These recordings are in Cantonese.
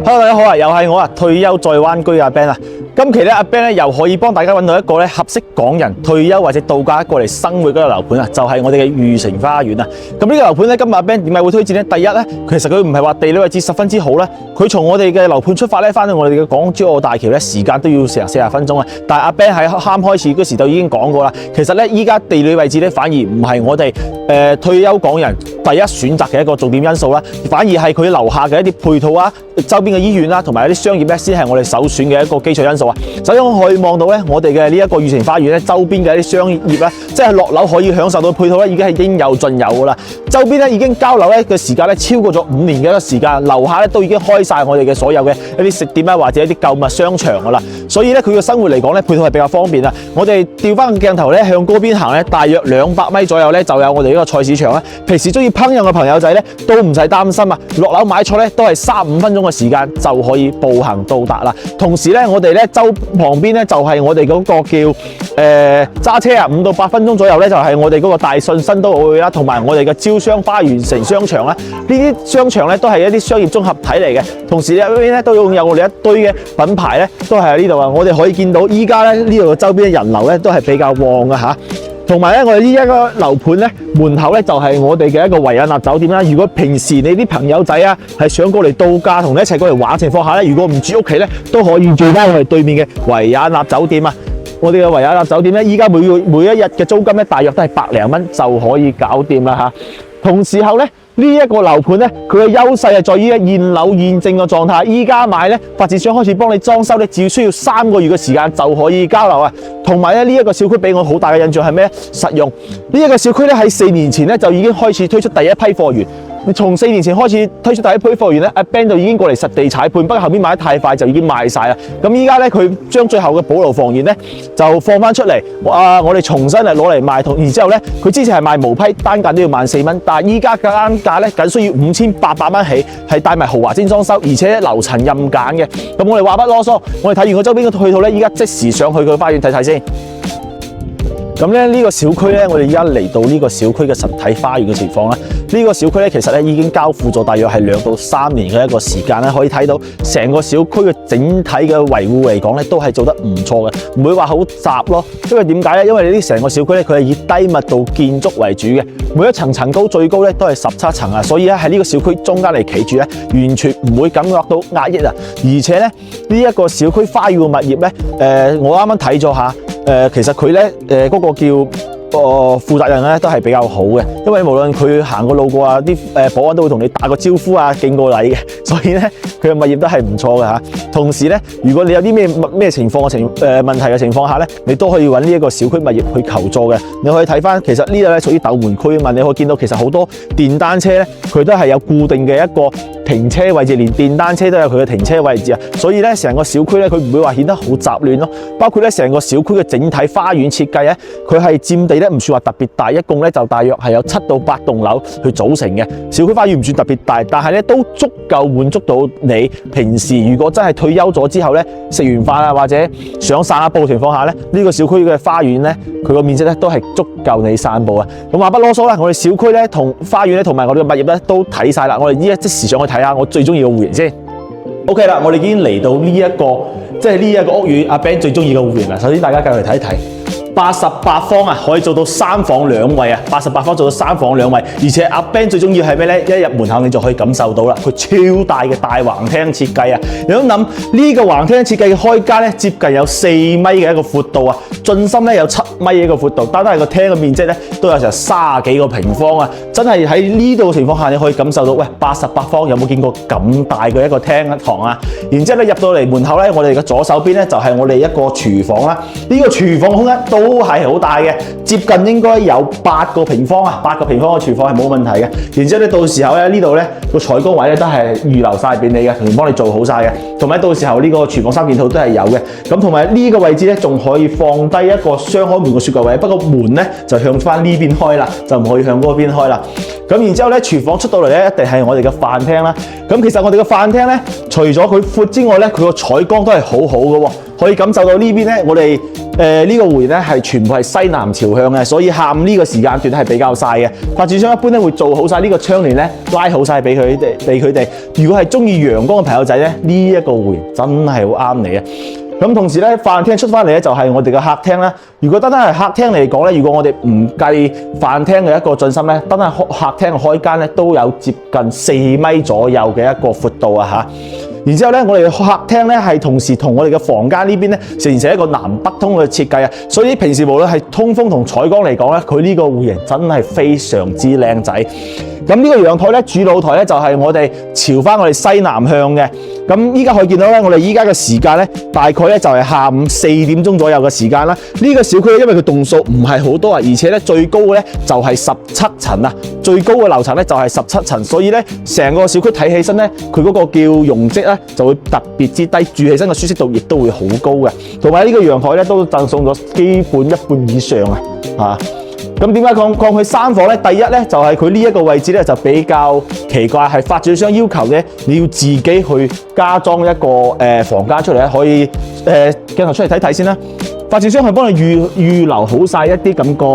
Hello， 大家好啊，又係我啊，退休在灣居阿 Ben 啊。今期咧，阿 Ben 咧又可以幫大家揾到一個咧合適港人退休或者度假過嚟生活嗰個樓盤啊，就係我哋嘅裕城花園啊。咁呢個樓盤咧，今日阿 Ben 點解會推薦咧？第一咧，其實佢唔係話地理位置十分之好咧，佢從我哋嘅樓盤出發咧，翻到我哋嘅港珠澳大橋咧，時間都要成40分鐘啊。但係阿 Ben 喺啱開始嗰時就已經講過啦，其實咧依家地理位置咧反而唔係我哋退休港人第一選擇嘅一個重點因素啦，反而係佢樓下嘅一啲配套啊、周邊嘅醫院啦，同埋一啲商業咧，先係我哋首選嘅一個基礎因素啊。首先我可以望到咧，我哋嘅呢一個裕城花園咧，周邊嘅一啲商業咧，即係落樓可以享受到配套咧，已經係應有盡有噶啦。周邊咧已經交樓咧嘅時間咧超過咗5年嘅一個時間，樓下咧都已經開晒我哋嘅所有嘅一啲食店啊，或者一啲購物商場噶啦。所以咧佢嘅生活嚟講咧，配套係比較方便啊。我哋調翻個鏡頭咧，向嗰邊行咧，大約200米左右咧就有我哋呢個菜市場啦。平時中意烹飪嘅朋友仔咧都唔使擔心啊，落樓買菜咧都係3-5分鐘嘅時間就可以步行到達啦。同時咧，我哋咧周旁邊咧就係我哋嗰個叫揸車啊5到8分鐘左右咧就係我哋嗰個大信新都會啦，同埋我哋嘅招商花園城商場啦。呢啲商場咧都係一啲商業綜合體嚟嘅，同時呢邊咧都擁有我哋一堆嘅品牌咧都係喺呢度啊。我哋可以見到依家咧呢度嘅周邊嘅人流咧都係比較旺嘅嚇。同埋咧，我哋呢一個樓盤咧，門口咧就係我哋嘅一個維也納酒店啦。如果平時你啲朋友仔啊係想過嚟度假，同你一齊過嚟玩情況下咧，如果唔住屋企咧，都可以住翻我哋對面嘅維也納酒店啊。我哋嘅維也納酒店咧，依家每一日嘅租金咧，大約都係100零蚊就可以搞掂啦嚇。同時候咧，呢一個樓盤咧，佢嘅優勢係在於現樓現證嘅狀態。依家買咧，發展商開始幫你裝修咧，只需要3個月嘅時間就可以交樓啊。同埋咧，呢一個小區俾我好大嘅印象係咩？實用。呢一個小區咧喺4年前咧就已經開始推出第一批貨源。從4年前開始推出第一批貨源咧，阿 Ben 就已經過嚟實地踩盤，不過後面賣得太快就已經賣晒啦。咁依家咧佢將最後嘅保留房源咧就放翻出嚟，我哋重新嚟攞嚟賣。然之後咧，佢之前係賣無批，單價都要14蚊，但係依家嘅單價咧僅需要5800蚊起，係帶埋豪華精裝修，而且樓層任揀嘅。咁我哋話不囉嗦，我哋睇完個周邊嘅配套咧，依家即時上去個花園睇睇先。咁咧呢個小區咧，我哋而家嚟到呢個小區嘅實體花園嘅情況啦。呢個小區咧，其實咧已經交付咗大約係2到3年嘅一個時間咧，可以睇到成個小區嘅整體嘅維護嚟講咧，都係做得唔錯嘅，唔會話好雜咯。因為點解咧？因為呢啲成個小區咧，佢係以低密度建築為主嘅，每一層層高最高咧都係17層啊，所以咧喺呢個小區中間嚟企住咧，完全唔會感覺到壓抑啊。而且咧呢一個小區花園嘅物業咧，我啱啱睇咗下。其實佢咧嗰個叫負責人咧都係比較好嘅，因為無論佢行過路過啊，啲保安都會同你打個招呼啊，敬個禮嘅，所以咧佢嘅物業都係唔錯嘅嚇。同時咧，如果你有啲咩情況嘅問題嘅情況下咧，你都可以揾呢一個小區物業去求助嘅。你可以睇翻，其實呢度咧屬於斗門區啊嘛，你可以見到其實好多電單車咧，佢都係有固定嘅一個停車位置，連電單車都有佢嘅停車位置啊。所以咧，成個小區咧，佢唔會話顯得好雜亂咯。包括咧，成個小區嘅整體花園設計咧，佢係佔地咧唔算話特別大，一共咧就大約係有7到8棟樓去組成嘅。小區花園唔算特別大，但係咧都足夠滿足到你平時如果真係退休咗之後咧，食完飯啊或者想散下步嘅情況下咧，呢個小區嘅花園咧，佢個面積咧都係足夠你散步啊。咁話不囉嗦啦，我哋小區咧同花園咧同埋我哋嘅物業咧都睇晒啦。我哋依家即時上去睇下我最中意嘅戶型先。OK 啦，我哋已經嚟到呢一個即係呢一個屋苑阿 Ben 最中意嘅戶型啦。首先大家繼續嚟睇一睇。88方啊，可以做到3房2衛啊！88方做到3房2衛，而且阿 Ben 最中意係咩咧？一入門口你就可以感受到啦，佢超大嘅大橫廳設計啊！你諗諗呢個橫廳設計嘅開間咧，接近有4米嘅一個闊度啊，進深咧有7米嘅一個闊度，單單係個廳嘅面積咧都有成30幾個平方啊！真係喺呢度情況下，你可以感受到，喂，88方有冇見過咁大嘅一個廳堂啊？然之後咧入到嚟門口咧，我哋嘅左手邊咧就係我哋一個廚房啦。呢個廚房空間都係好大嘅，接近應該有8個平方啊，8個平方嘅廚房係冇問題嘅。然之後咧，到時候咧呢度咧個採光位咧都係預留晒俾你嘅，同幫你做好晒嘅。同埋到時候呢個廚房3件套都係有嘅。咁同埋呢個位置咧仲可以放低一個雙開門嘅雪櫃位，不過門咧就向翻呢邊開啦，就唔可以向嗰邊開啦。咁然之後咧，廚房出到嚟咧一定係我哋嘅飯廳啦。咁其實我哋嘅飯廳咧，除咗佢闊之外咧，佢個採光都係好好嘅喎。可以感受到呢邊咧，我哋呢個湖園咧係全部係西南朝向嘅，所以下午呢個時間段係比較曬嘅。發展商一般咧會做好晒呢個窗簾咧，拉好晒俾佢哋。如果係中意陽光嘅朋友仔咧，呢一個湖園真係好啱你啊！咁同時咧，飯廳出翻嚟咧就係我哋嘅客廳啦。如果單單係客廳嚟講咧，如果我哋唔計飯廳嘅一個進深咧，單單客廳嘅開間咧都有接近4米左右嘅一個闊度啊嚇。然之後咧，我哋嘅客廳咧係同時同我哋嘅房間呢邊咧形成一個南北通嘅設計啊。所以平時無論係通風同採光嚟講咧，佢呢個湖型真係非常之靚仔。咁呢個陽台咧，主露台咧就係我哋朝翻我哋西南向嘅。咁依家可以見到咧，我哋依家嘅時間咧，大概咧就係下午4點鐘左右嘅時間啦。呢個小區咧，因為佢棟數唔係好多啊，而且咧最高嘅咧就係17層啊，最高嘅樓層咧就係17層，所以咧成個小區睇起身咧，佢嗰個叫容積咧就會特別之低，住起身嘅舒適度亦都會好高嘅。同埋呢個陽台咧都贈送咗基本一半以上啊。咁點解講佢3房咧？第一咧就係佢呢一個位置咧就比較奇怪，係發展商要求咧你要自己去加裝一個房間出嚟咧，可以鏡頭出嚟睇睇先啦。發展商係幫你預留好晒一啲咁個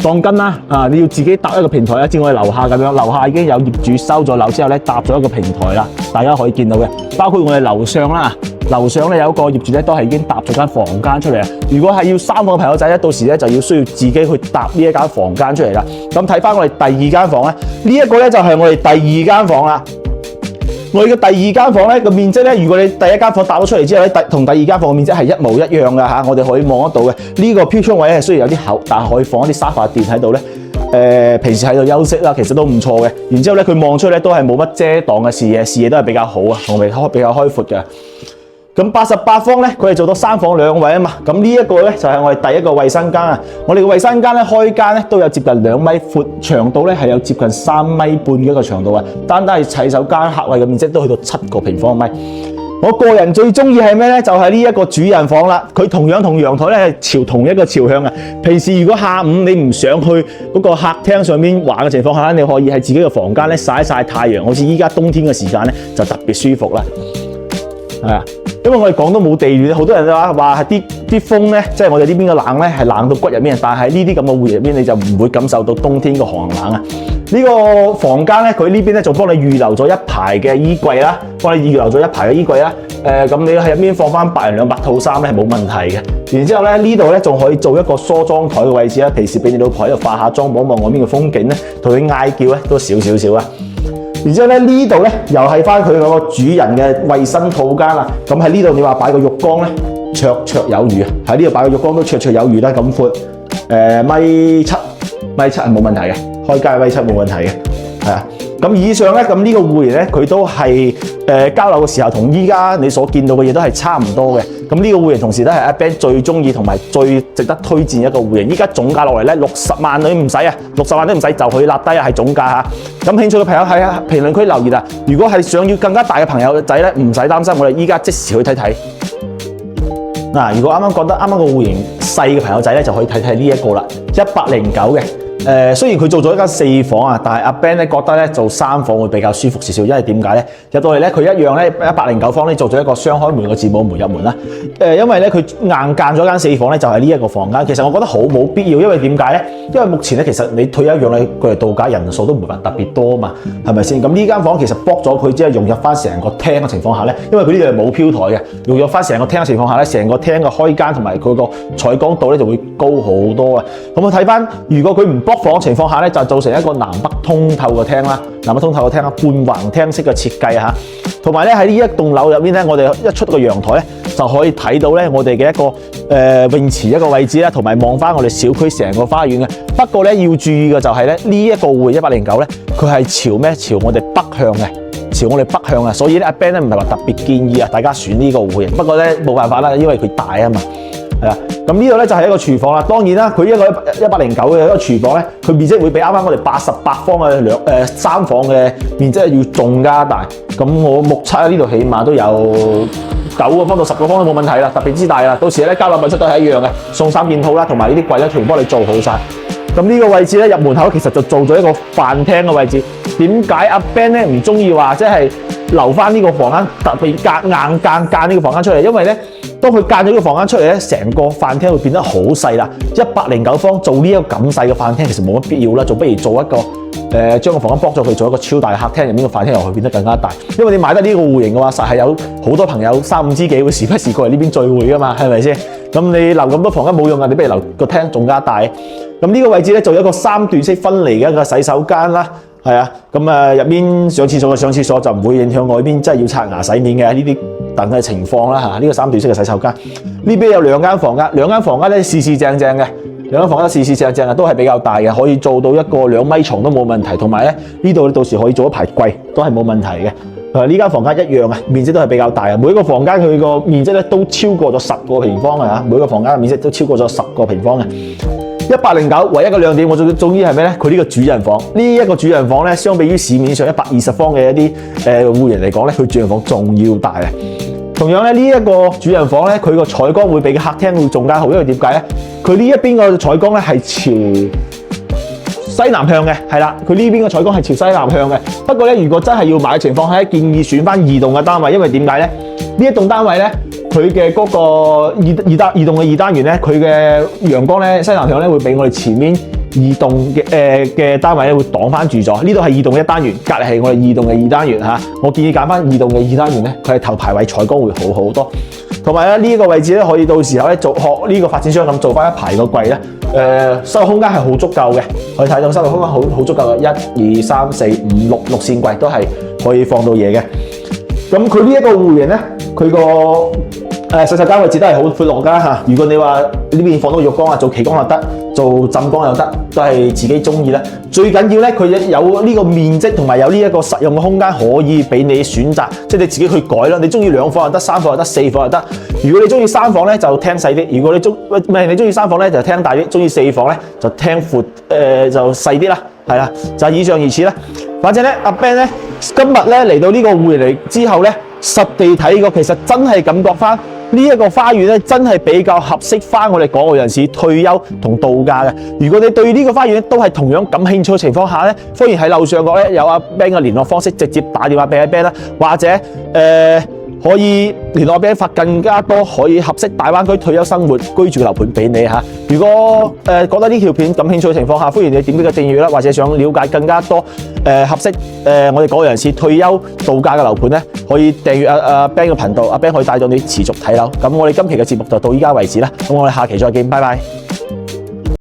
鋼筋啦，你要自己搭一個平台啦，似我哋樓下咁樣，樓下已經有業主收咗樓之後咧搭咗一個平台啦，大家可以見到嘅，包括我哋樓上啦。樓上咧有一個業主咧都係已經搭咗間房間出嚟啊！如果係要3房嘅朋友仔咧，到時咧就要需要自己去搭呢一間房間出嚟啦。咁睇翻我哋第二間房咧，呢一個咧就係我哋第二間房啦。我哋嘅第二間房咧個面積咧，如果你第一間房搭咗出嚟之後咧，同第二間房嘅面積係一模一樣嘅嚇，我哋可以望得到嘅。呢個飄窗位係雖然有啲厚，但係可以放一啲沙發墊喺度咧。平時喺度休息啦，其實都唔錯嘅。然之後咧，佢望出去咧都係冇乜遮擋嘅視野都係比較好啊，同埋比較開闊嘅。咁88方咧，佢係做到3房2衛啊嘛。咁呢一個咧就係我哋第一個衛生間啊。我哋嘅衛生間咧開間咧都有接近2米闊，長度咧係有接近3米半嘅一個長度啊。單單係洗手間客位嘅面積都去到7個平方米。我個人最中意係咩咧？就係呢一個主人房啦。佢同樣同陽台咧係朝同一個朝向啊。平時如果下午你唔想去嗰個客廳上面玩嘅情況下，你可以喺自己嘅房間咧曬一曬太陽。好似依家冬天嘅時間咧就特別舒服啦。係啊。因為我哋廣東冇地暖，好多人都話係啲風咧，即係我哋呢邊嘅冷咧係冷到骨入面，但係呢啲咁嘅湖入邊你就唔會感受到冬天嘅寒冷啊！呢個房間咧，佢呢邊咧仲幫你預留咗一排嘅衣櫃啦，幫你預留咗一排嘅衣櫃啦。咁你喺入邊放翻100人200套衫咧係冇問題嘅。然之後咧呢度咧仲可以做一個梳妝台嘅位置啦，平時俾你老婆喺度化下妝，望望外面嘅風景咧，同佢嗌叫咧都少少啊。然之後咧呢度咧又係翻佢嗰個主人嘅衛生套間啦。咁喺呢度你話擺個浴缸咧，綽綽有餘啊！喺呢度擺個浴缸都綽綽有餘啦，咁闊米7係冇問題嘅，開街米7冇問題嘅，係啊。咁以上咧，咁呢個湖型咧，佢都係交樓嘅時候同依家你所見到嘅嘢都係差唔多嘅。咁呢個湖型同時都係阿 Ben 最中意同埋最值得推薦一個湖型。依家總價落嚟咧60萬都唔使啊，60萬都唔使就可以立低啊，係總價嚇。咁興趣嘅朋友喺評論區留言啊！如果係想要更加大嘅朋友仔咧，唔使擔心，我哋依家即時去睇睇。嗱，如果啱啱覺得啱啱個湖型細嘅朋友仔咧，就可以睇睇呢一個啦，109嘅。雖然佢做咗一間4房啊，但係阿 Ben 咧覺得咧做3房會比較舒服少少，因為點解咧？入到嚟咧佢一樣咧109方咧做咗一個雙開門嘅字母門入門啦。因為咧佢硬間咗間4房咧就係呢一個房間，其實我覺得好冇必要，因為點解咧？因為目前咧其實你退一樣咧佢哋度假人數都唔係話特別多啊嘛，係咪先？咁呢間房其實駁咗佢，只係融入翻成個廳嘅情況下咧，因為佢呢度係冇飄台嘅，融入翻成個廳嘅情況下咧，成個廳嘅開間同埋佢個採光度咧就會高好多啊。咁我睇翻，如果佢唔駁房情況下咧，就造成一個南北通透嘅廳啦，南北通透嘅廳啊，半橫廳式嘅設計嚇。同埋咧喺呢一棟樓入邊咧，我哋一出個陽台咧，就可以睇到咧我哋嘅一個泳池一個位置啦，同埋望翻我哋小區成個花園嘅。不過咧要注意嘅就係咧呢一個湖109咧，佢係朝咩？朝我哋北向嘅，朝我哋北向啊。所以咧阿 Ben 咧唔係話特別建議啊大家選呢個湖型。不過咧冇辦法啦，因為佢大啊嘛。係啦，咁呢度咧就係一個廚房啦。當然啦，佢一個109嘅一個廚房咧，佢面積會比啱啱我哋88方嘅3房嘅面積要仲加大。咁我目測呢度起碼都有9個方到10個方都冇問題啦，特別之大啦。到時咧交樓品質都係一樣嘅，送3件套啦，同埋呢啲櫃咧全部幫你做好晒。咁呢個位置咧入門口其實就做咗一個飯廳嘅位置。點解阿 Ben 咧唔中意話即係留翻呢個房間，特別硬間呢個房間出嚟，因為咧，當佢間咗呢個房間出嚟咧，成個飯廳會變得好細啦。109方做呢一個咁細嘅飯廳，其實冇乜必要啦，仲不如做一個將個房間剝咗佢，做一個超大嘅客廳，入面個飯廳又會變得更加大。因為你買得呢個戶型嘅話，實係有好多朋友3、5知己會時不時過嚟呢邊聚會噶嘛，係咪先？咁你留咁多房間冇用啊，你不如留個廳仲加大。咁呢個位置咧，就有一個3段式分離嘅一個洗手間啦。係啊，咁啊入邊上廁所嘅上廁所就唔會影響外邊真係要刷牙洗面嘅呢啲等嘅情況啦嚇。呢個3段式嘅洗手間，呢邊有2間房間，2間房間咧四正嘅，2間房間四正嘅都係比較大嘅，可以做到一個2米床都冇問題。同埋咧呢度到時可以做一排櫃都係冇問題嘅。呢間房間一樣啊，面積都係比較大啊。每一個房間佢個面積咧都超過咗10個平方啊，每個房間嘅面積都超過咗10個平方嘅。109唯一嘅亮點，我最中意係咩咧？佢呢個主人房，呢一個主人房咧，相比於市面上120方嘅一啲戶型嚟講咧，佢主人房仲要大啊！同樣咧，呢一個主人房咧，佢個採光會比客廳會仲加好，因為點解咧？佢呢一邊個採光咧係朝西南向嘅，係啦，佢呢邊個採光係朝西南向嘅。不過咧，如果真係要買嘅情況下，建議選翻2棟嘅單位，因為點解咧？呢一棟單位咧，佢嘅嗰個二棟嘅2單元咧，佢嘅陽光咧西南向咧會比我哋前面2棟嘅單位咧會擋翻住咗。呢度係2棟嘅1單元，隔離係我哋2棟嘅2單元嚇。我建議揀翻2棟嘅2單元咧，佢係頭排位採光會好好多。同埋咧呢個位置咧可以到時候咧學呢個發展商咁做翻一排個櫃咧，收納空間係好足夠嘅。可以睇到收納空間好足夠嘅，1、2、3、4、5、6線櫃都係可以放到嘢嘅。咁佢呢一個戶型咧，佢個洗手間位置都係好闊落㗎嚇。如果你話呢邊放到浴缸啊，做企缸又得，做浸缸又得，都係自己中意啦。最緊要咧，佢有呢個面積同埋有呢一個實用嘅空間可以俾你選擇，即係你自己去改啦。你中意2房又得，3房又得，4房又得。如果你中意3房咧，就廳細啲；如果你你中意3房咧，就廳大啲；中意4房咧，就廳闊就細啲啦。係啦，就係以上如此啦。反正咧，阿 Ben 咧今日咧嚟到呢個戶型嚟之後咧，實地睇過，其實真係感覺翻呢一個花園咧，真係比較合適翻我哋港澳人士退休同度假嘅。如果你對呢個花園都係同樣感興趣嘅情況下咧，歡迎喺樓上角咧有阿 Ben 嘅聯絡方式，直接打電話俾阿 Ben 啦，或者可以聯絡阿 Ben 發更加多可以合適大灣區退休生活居住嘅樓盤俾你嚇。如果覺得呢條片感興趣嘅情況下，歡迎你點擊個訂閱啦，或者想了解更加多合適我哋港澳人士退休度假嘅樓盤咧，可以訂閱阿 Ben 嘅頻道，阿 Ben 可以帶到你持續睇樓。咁我哋今期嘅節目就到依家為止啦，咁我哋下期再見，拜拜。